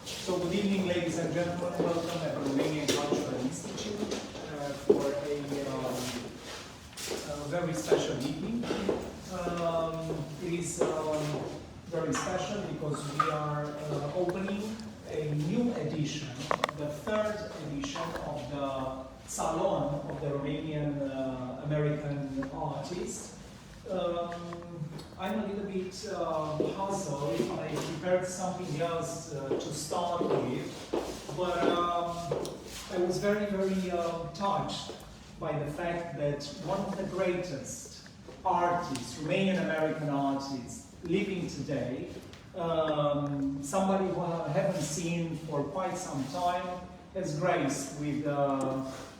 So good evening, ladies and gentlemen. Welcome at the Romanian Cultural Institute for a very special evening. It is very special because we are opening a new edition, the third edition of the Salon of the Romanian-American Artists. I'm a little bit puzzled. I prepared something else to start with, but I was very, very touched by the fact that one of the greatest artists, Romanian-American artists, living today, somebody who I haven't seen for quite some time, has graced with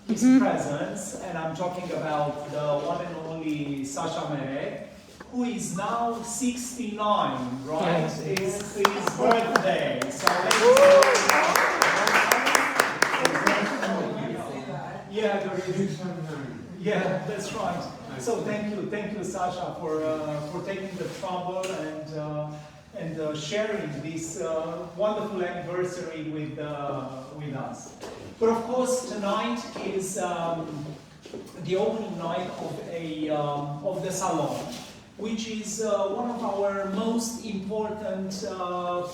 his presence, and I'm talking about the one and only Ciciovan, who is now 69, right? It's his birthday. So yeah, that's right. So thank you, Sasha, for taking the trouble and sharing this wonderful anniversary with us. But of course, tonight is the opening night of the Salon, which is one of our most important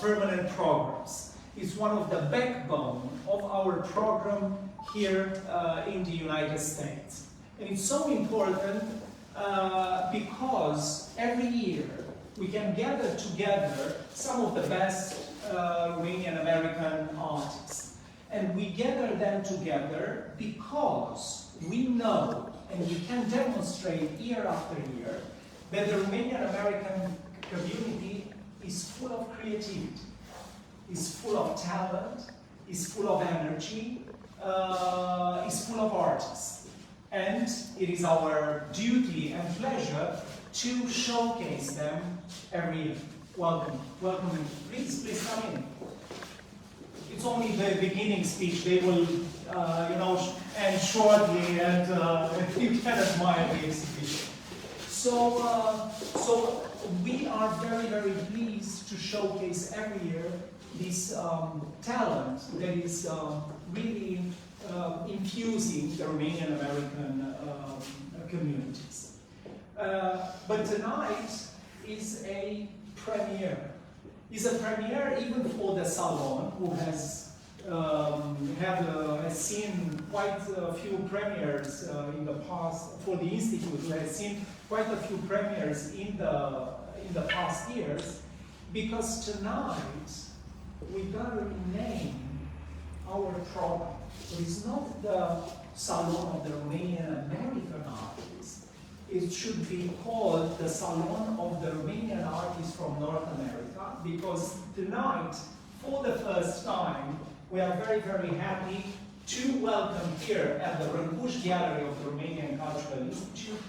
permanent programs. It's one of the backbone of our program here in the United States. And it's so important because every year we can gather together some of the best Romanian-American artists. And we gather them together because we know and we can demonstrate year after year that the Romanian-American community is full of creativity, is full of talent, is full of energy, is full of artists. And it is our duty and pleasure to showcase them every year. Welcome, welcome. Please come in. It's only the beginning speech. They will, end shortly, and you can admire the exhibition. So we are very, very pleased to showcase every year this talent that is really infusing the Romanian-American communities. But tonight is a premiere. It's a premiere even for the Salon, who has seen quite a few premieres in the past. For the Institute, who has seen quite a few premieres in the past years, because tonight we gotta rename our program. So it's not the Salon of the Romanian-American Artists. It should be called the Salon of the Romanian Artists from North America, because tonight, for the first time, we are very, very happy to welcome here at the Râncuș Gallery of the Romanian Cultural Institute,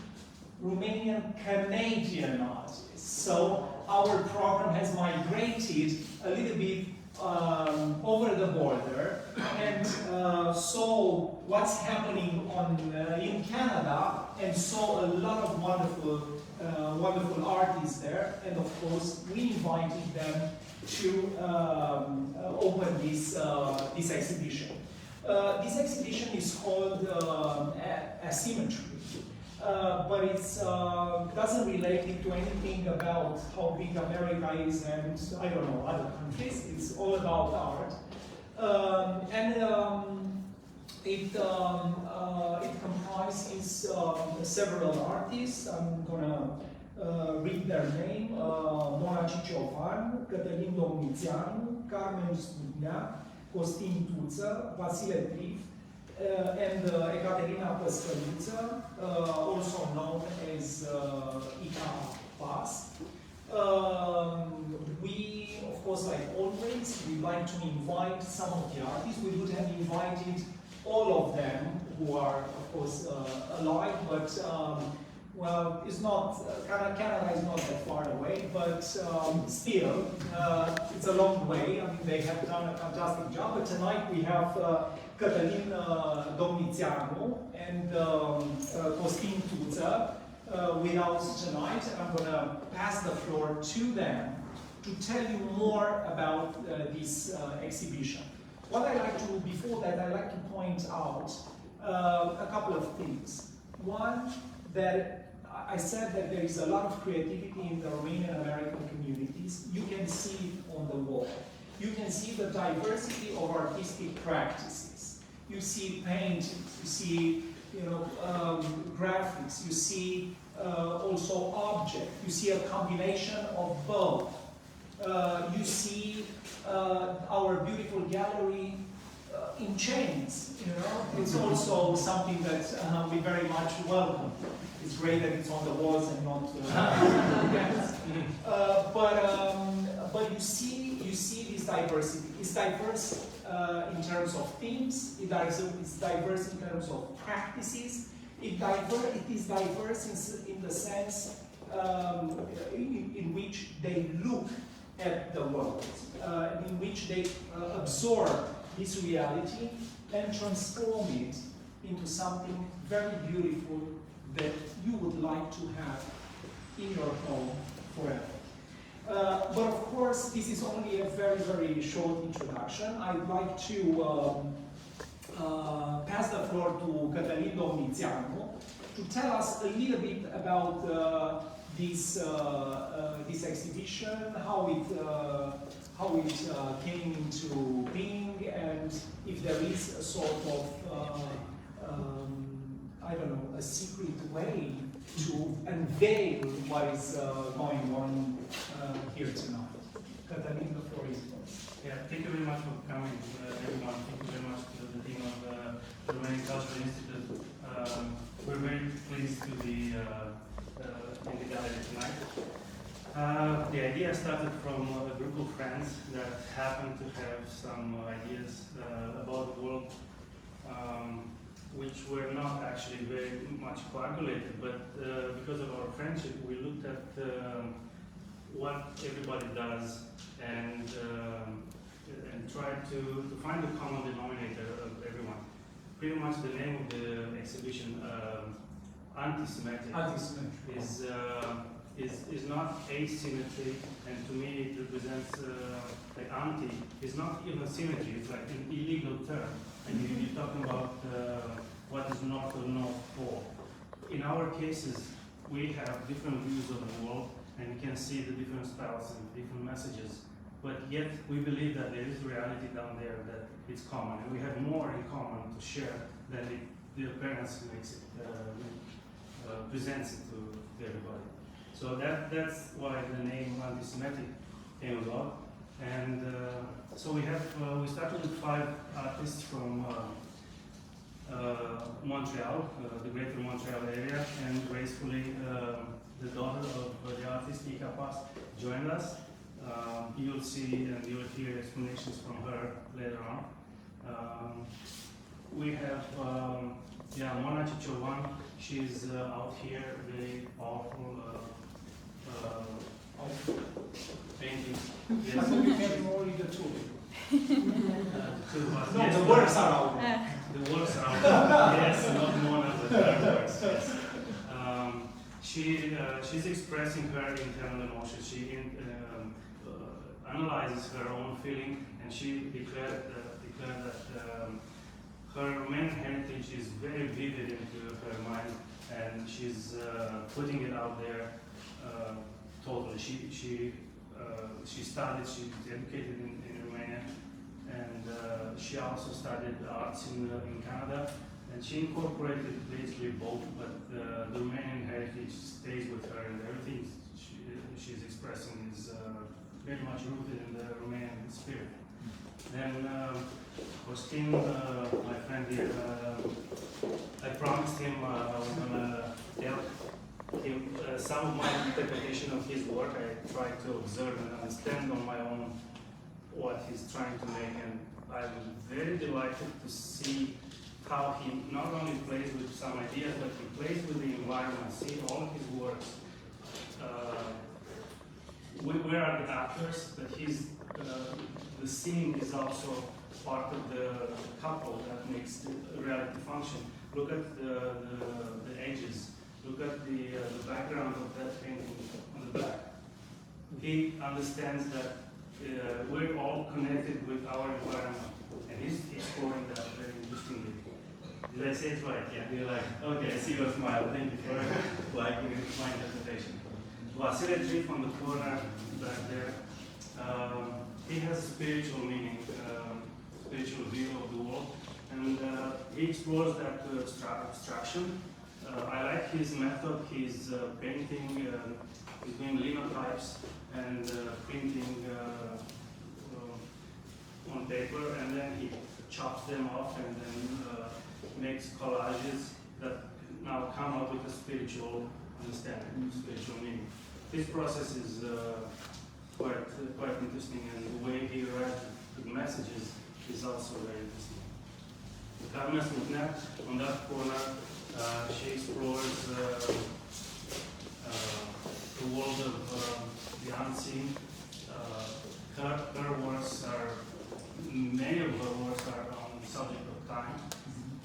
Romanian-Canadian artists. So our program has migrated a little bit over the border and saw what's happening in Canada, and saw a lot of wonderful artists there, and of course we invited them to open this exhibition. This exhibition is called Asymmetry, but it doesn't relate it to anything about how big America is and, I don't know, other countries. It's all about art. It comprises several artists. I'm gonna read their name. Ciciovan, Cătălin Domniţeanu, Carmen Smutneac, Costin Tuţă, Vasile Trif, and Ecaterina Pascaluta, also known as Ica Pas. We, of course, like always, we like to invite some of the artists. We would have invited all of them who are, of course, alive, but well, it's not, Canada is not that far away, but still, it's a long way. I mean, they have done a fantastic job, but tonight we have Cătălin Domniţeanu and Costin Tuţă, with us tonight. I'm going to pass the floor to them to tell you more about this exhibition. What I like to, before that, I like to point out a couple of things. One, that I said that there is a lot of creativity in the Romanian American communities. You can see it on the wall. You can see the diversity of artistic practices. You see paintings, you see graphics, you see also objects, you see a combination of both. You see our beautiful gallery in chains, It's also something that we very much welcome. It's great that it's on the walls and not but you see this diversity. It's diverse in terms of themes, it's diverse in terms of practices, it is diverse in the sense in which they look at the world, in which they absorb this reality and transform it into something very beautiful that you would like to have in your home forever. But of course, this is only a very, very short introduction. I'd like to pass the floor to Cătălin Domniţeanu to tell us a little bit about this exhibition, how it came into being, and if there is a sort of I don't know, a secret way to unveil what is going on here tonight. Cătălin, the floor is yours. Yeah, thank you very much for coming, everyone. Thank you very much to the team of the Romanian Cultural Institute. We're very pleased to be in the gallery tonight. The idea started from a group of friends that happened to have some ideas about the world, which were not actually very much coagulated, but because of our friendship, we looked at what everybody does and tried to find the common denominator of everyone. Pretty much the name of the exhibition, antisymmetric, is not asymmetry, and to me it represents like anti is not even symmetry, it's like an illegal term. And you're talking about what is north or north pole. In our cases, we have different views of the world, and you can see the different styles and different messages. But yet, we believe that there is reality down there that it's common, and we have more in common to share than the appearance makes it, presents it to everybody. So that's why the name antisymmetric came about. And so we started with 5 artists from Montreal, the greater Montreal area, and gracefully the daughter of the artist Ica Pas joined us. You'll see and you'll hear explanations from her later on. We have Mona Ciciovan. She's out here, very powerful painting. Yes. I think you can only the two. No, yes, the works are out. The works are out. Yes, not Mona, but her works. Yes. She's expressing her internal emotions. She analyzes her own feeling, and she declared that her Romanian heritage is very vivid into her mind, and she's putting it out there totally. She studied, she's educated in Romania, and she also studied arts in Canada, and she incorporated basically both, but the Romanian heritage stays with her, and everything she's expressing is very much rooted in the Romanian spirit. Then Costin, my friend here, I promised him I was going to tell him some of my interpretation of his work. I tried to observe and understand on my own what he's trying to make, and I'm very delighted to see how he not only plays with some ideas, but he plays with the environment. See all of his works. We are the actors, but the scene is also part of the couple that makes the reality function. Look at the edges. Look at the background of that painting on the back. He understands that we're all connected with our environment, and he's exploring that very interestingly. Did I say it right? Yeah. You're like, okay, I see your smile. Thank you for liking my interpretation. Vasile Trif on the corner back there. He has a spiritual meaning, spiritual view of the world, and he explores that abstraction. I like his method. He's painting between linotypes and printing on paper, and then he chops them off and then makes collages that now come up with a spiritual understanding, spiritual meaning. This process is quite interesting, and the way he writes the messages is also very interesting. Carmen Smutneac on that corner, she explores the world of the unseen. Her works are, many of her works are on the subject of time,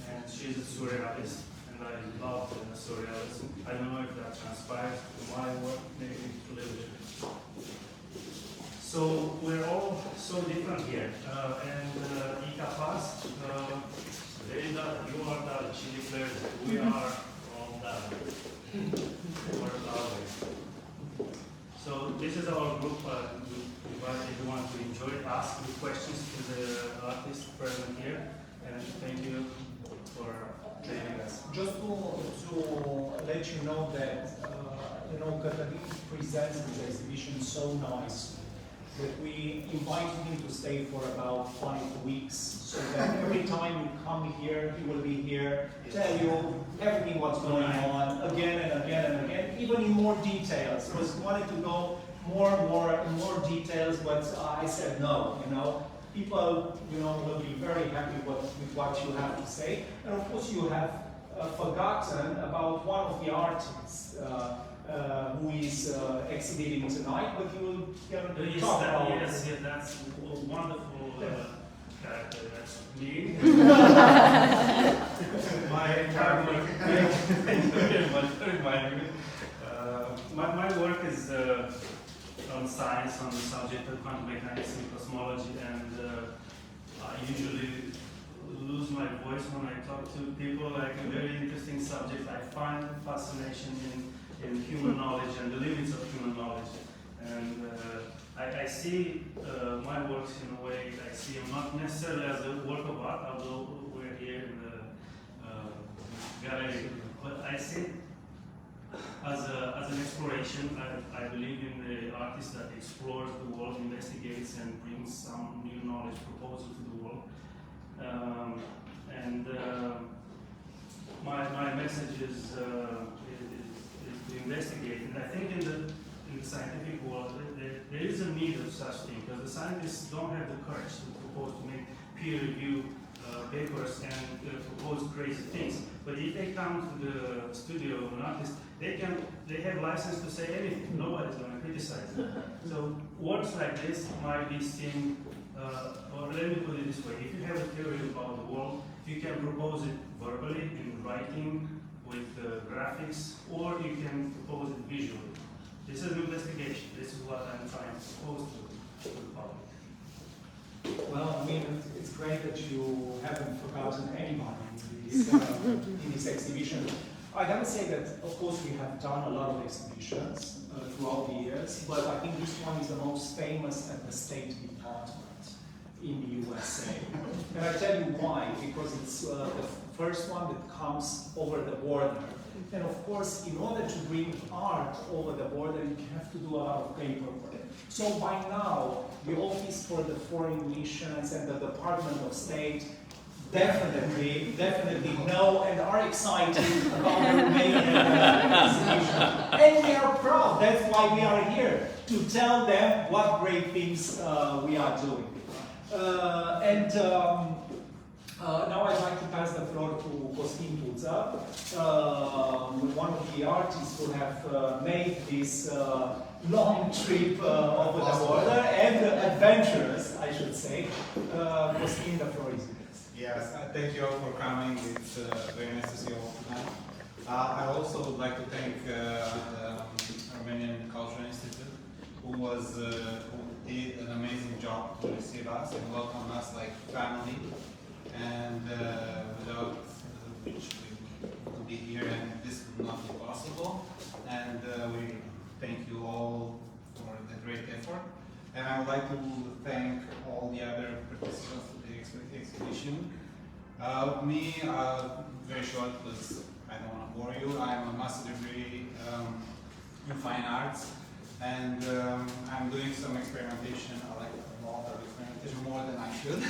and she's a surrealist, and I love surrealism. I don't know if that transpires to my work, maybe a little bit. So we're all so different here, and Ica Pas, you are that, she declares that we are all that. We're that. So this is our group. We invite everyone to enjoy it, ask the questions to the artists present here, and thank you for joining us. Just to let you know that Cătălin presents his exhibition so nicely that we invited him to stay for about 5 weeks, so that every time you come here, he will be here, tell you everything what's going on again and again and again, even in more details. Because we wanted to go more and more details, but I said no. People will be very happy with what you have to say, and of course you have forgotten about one of the artists. Who is exhibiting tonight, but you will talk about it. Yes, that's a wonderful character. That's me. My work is on science, on the subject of quantum mechanics and cosmology, and I usually lose my voice when I talk to people. Like a very interesting subject. I find fascination in human knowledge and the limits of human knowledge. And I see my works in a way, I see them not necessarily as a work of art, although we're here in the gallery, but I see it as an exploration. I believe in the artist that explores the world, investigates, and brings some new knowledge proposal to the world. My message is to investigate, and I think in the scientific world there is a need of such thing, because the scientists don't have the courage to propose to make peer review papers and propose crazy things. But if they come to the studio of an artist, they have license to say anything. Nobody's going to criticize them. So works like this might be seen, or let me put it this way: if you have a theory about the world, you can propose it verbally in writing, with graphics, or you can propose it visually. This is an investigation. This is what I'm trying to propose to the public. Well, I mean, it's great that you haven't forgotten anybody in this exhibition. I gotta say that, of course, we have done a lot of exhibitions throughout the years, but I think this one is the most famous at the State Department in the USA. And I tell you why, because it's the first one that comes over the border. And of course, in order to bring art over the border, you have to do a lot of paperwork. So by now, the Office for the Foreign Missions and the Department of State definitely know and are excited about the Romanian exhibition. And we are proud. That's why we are here, to tell them what great things we are doing. Now I'd like to pass the floor to Costin Tuţă, one of the artists who have made this long trip over the border, and adventurous, I should say. Costin, the floor is yours. Yes, thank you all for coming. It's very nice to see you all tonight. I also would like to thank the Romanian Cultural Institute, who did an amazing job to receive us and welcome us like family, and without which we wouldn't be here and this would not be possible. And we thank you all for the great effort. And I would like to thank all the other participants of the exhibition. Me, very short, because I don't want to bore you. I'm a master's degree in fine arts, and I'm doing some experimentation. I like a lot of experimentation, more than I should.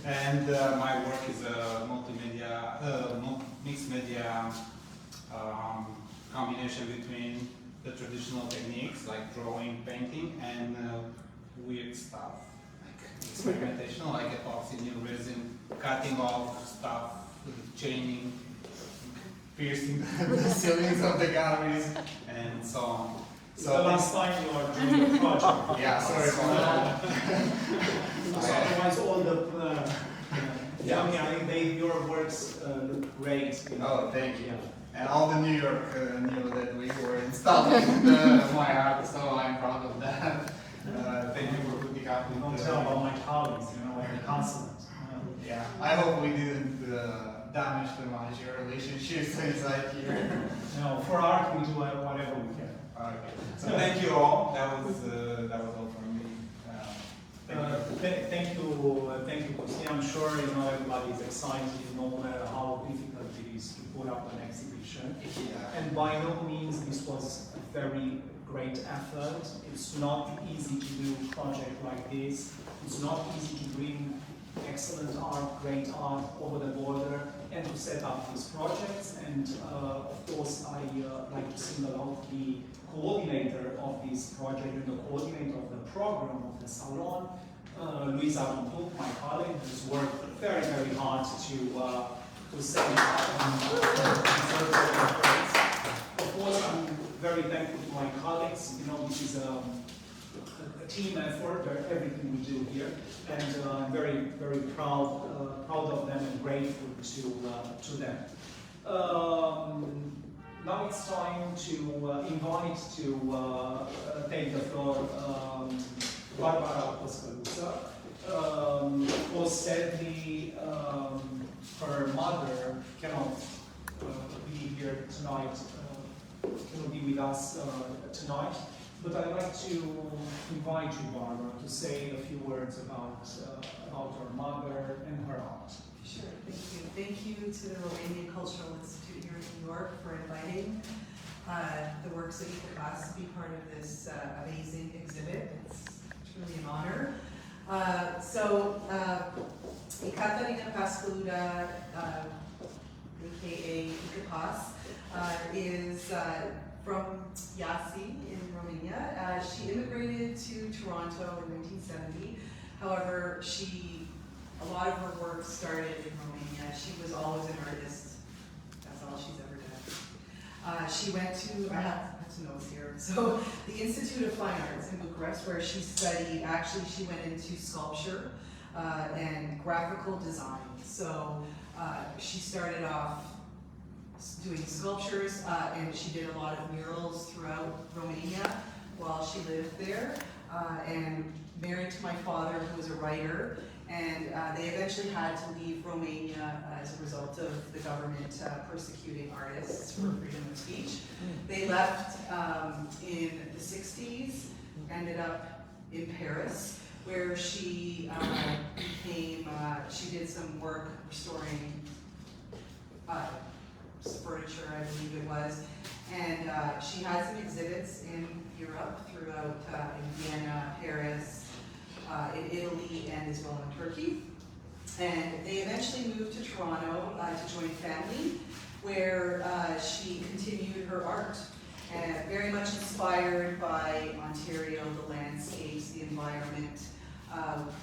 And my work is a multimedia, mixed media combination between the traditional techniques like drawing, painting, and weird stuff like experimentation, like epoxy, new resin, cutting off stuff, chaining, piercing the ceilings of the galleries, and so on. So the last time you are doing a project. Yeah, sorry for that. Otherwise, all the yeah, I think your works look great. You know? Oh, thank you. Yeah. And all the New York knew that we were installing my art, so I'm proud of that. Thank you for putting up with. Don't tell about my colleagues, you know, like the consonants. Yeah, I hope we didn't damage too much your relationships inside here. No, for art we do whatever we can. Okay. So thank you all. That was all from me. Thank you, Costin. I'm sure you know everybody is excited, no matter how difficult it is to put up an exhibition. Yeah. And by no means this was a very great effort. It's not easy to do a project like this. It's not easy to bring excellent art, great art over the border and to set up these projects. And of course, I like to single out the coordinator of this project and the coordinator of the program of the Salon, Luisa Tuţă, my colleague, who's worked very, very hard to set it up and deserves all the praise. Of course, I'm very thankful to my colleagues. You know, this is a team effort, everything we do here, and I'm very, very proud of them and grateful to them. Now it's time to invite to take the floor Barbara Pascaluta. Of course, sadly, her mother cannot be here tonight, cannot be with us tonight. But I'd like to invite you, Barbara, to say a few words about her mother and her art. Sure, thank you. Thank you to the Romanian Cultural Institute here in New York for inviting the works of Ica Pas to be part of this amazing exhibit. It's truly an honor. Ecaterina Pascaluta, aka Ica Pas, is from Iași in Romania. She immigrated to Toronto in 1970. However, a lot of her work started in Romania. She was always an artist. That's all she's ever done. She went to, I have some notes here. So the Institute of Fine Arts in Bucharest, where she studied, actually she went into sculpture and graphical design. So she started off doing sculptures, and she did a lot of murals throughout Romania while she lived there, and married to my father, who was a writer, and they eventually had to leave Romania as a result of the government persecuting artists for freedom of speech. They left in the 60s, ended up in Paris, where she she did some work restoring furniture, I believe it was, and she had some exhibits in Europe throughout, in Vienna, Paris, in Italy, and as well in Turkey. And they eventually moved to Toronto to join family, where she continued her art, and very much inspired by Ontario, the landscapes, the environment.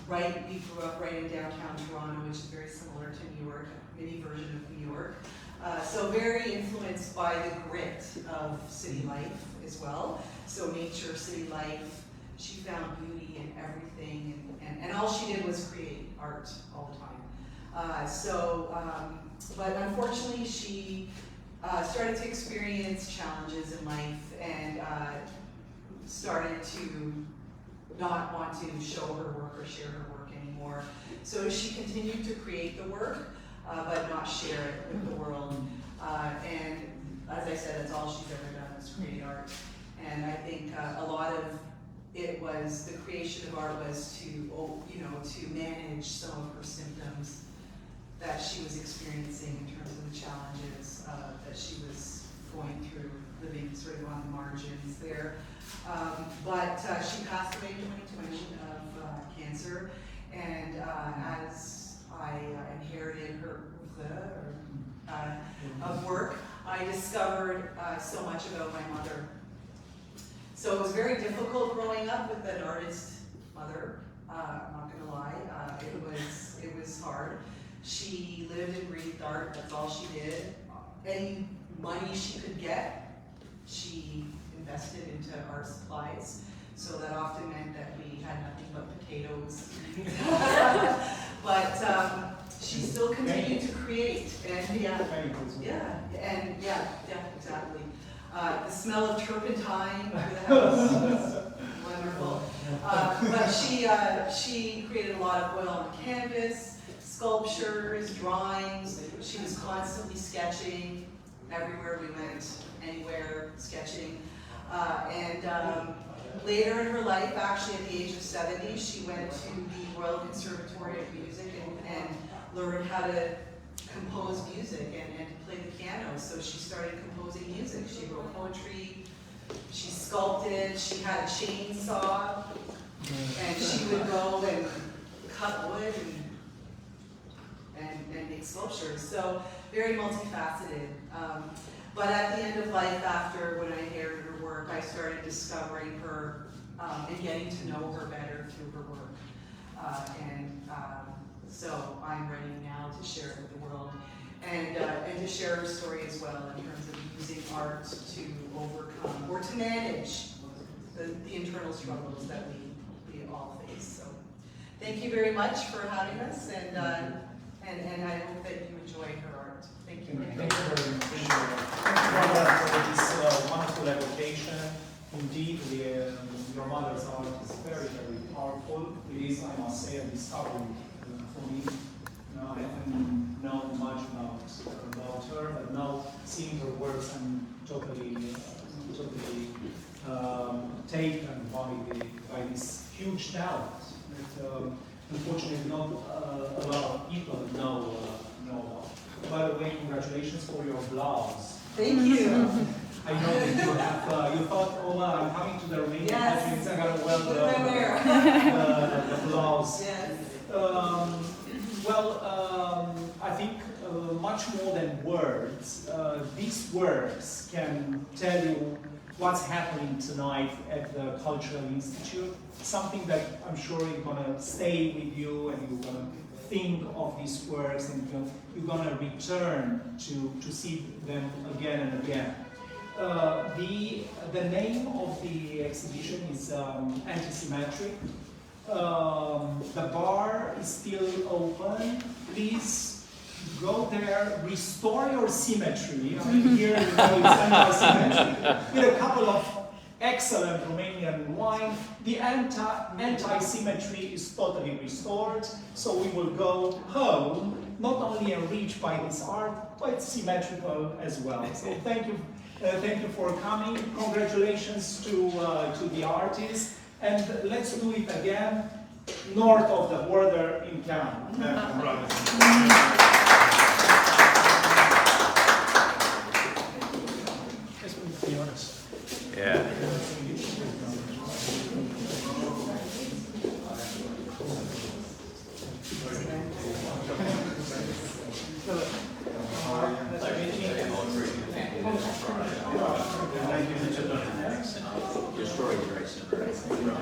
We grew up right in downtown Toronto, which is very similar to New York, a mini version of New York. So very influenced by the grit of city life as well. So nature, city life, she found beauty in everything, and all she did was create art all the time. But unfortunately she started to experience challenges in life and started to not want to show her work or share her work anymore. So she continued to create the work, but not share it with the world. And as I said, that's all she's ever done is create art. And I think a lot of it was, the creation of art was to, you know, to manage some of her symptoms that she was experiencing in terms of the challenges that she was going through, living sort of on the margins there. But she passed away in 2020 of cancer, and as I inherited her of work, I discovered so much about my mother. So it was very difficult growing up with an artist mother. I'm not gonna lie, it was hard. She lived and breathed art. That's all she did. Any money she could get, she invested into art supplies. So that often meant that we had nothing but potatoes. But she still continued to create, and exactly. The smell of turpentine through the house was wonderful. But she created a lot of oil on canvas, sculptures, drawings. She was constantly sketching everywhere we went, anywhere, sketching. Later in her life, actually at the age of 70, she went to the Royal Conservatory of Music and learned how to compose music and to play the piano. So she started composing music. She wrote poetry, she sculpted, she had a chainsaw, and she would go and cut wood and make sculptures. So very multifaceted. But at the end of life, after when I inherited her work, I started discovering her and getting to know her better through her work. So I'm ready now to share it with the world and to share her story as well in terms of using art to overcome or to manage the internal struggles that we all face. So thank you very much for having us, and I hope that you enjoy her art. Thank you. Thank you very much for this wonderful evocation. Indeed, your mother's art is very, very powerful. It is, I must say, a discovery for me. I haven't known much about her, but now seeing her works, I'm totally taken by this huge talent that unfortunately not a lot of people know about. By the way, congratulations for your blouse. Thank you. I know that you have, you thought, oh, well, I'm coming to the Romanian country, I gotta wear the blouse. Yes. I think much more than words, these works can tell you what's happening tonight at the Cultural Institute, something that I'm sure you're gonna stay with you and you're gonna think of these works and you're gonna return to see them again and again. The name of the exhibition is ANTISYMMETRIC. The bar is still open. Please go there, restore your symmetry. I mean, here it's anti-symmetric with a couple of excellent Romanian wine. The anti-symmetry is totally restored, so we will go home not only enriched by this art, but symmetrical as well. So thank you for coming. Congratulations to the artists, and let's do it again north of the border in Canada. Yeah. Your story is very similar.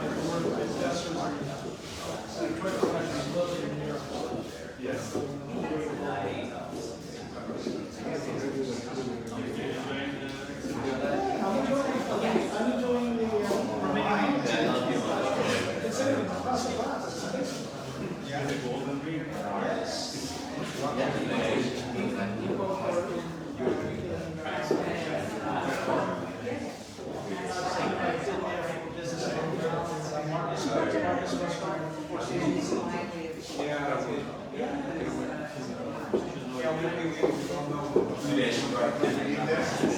Yes. I'm enjoying the Romanian. The golden ring. Yes. You guys should write that.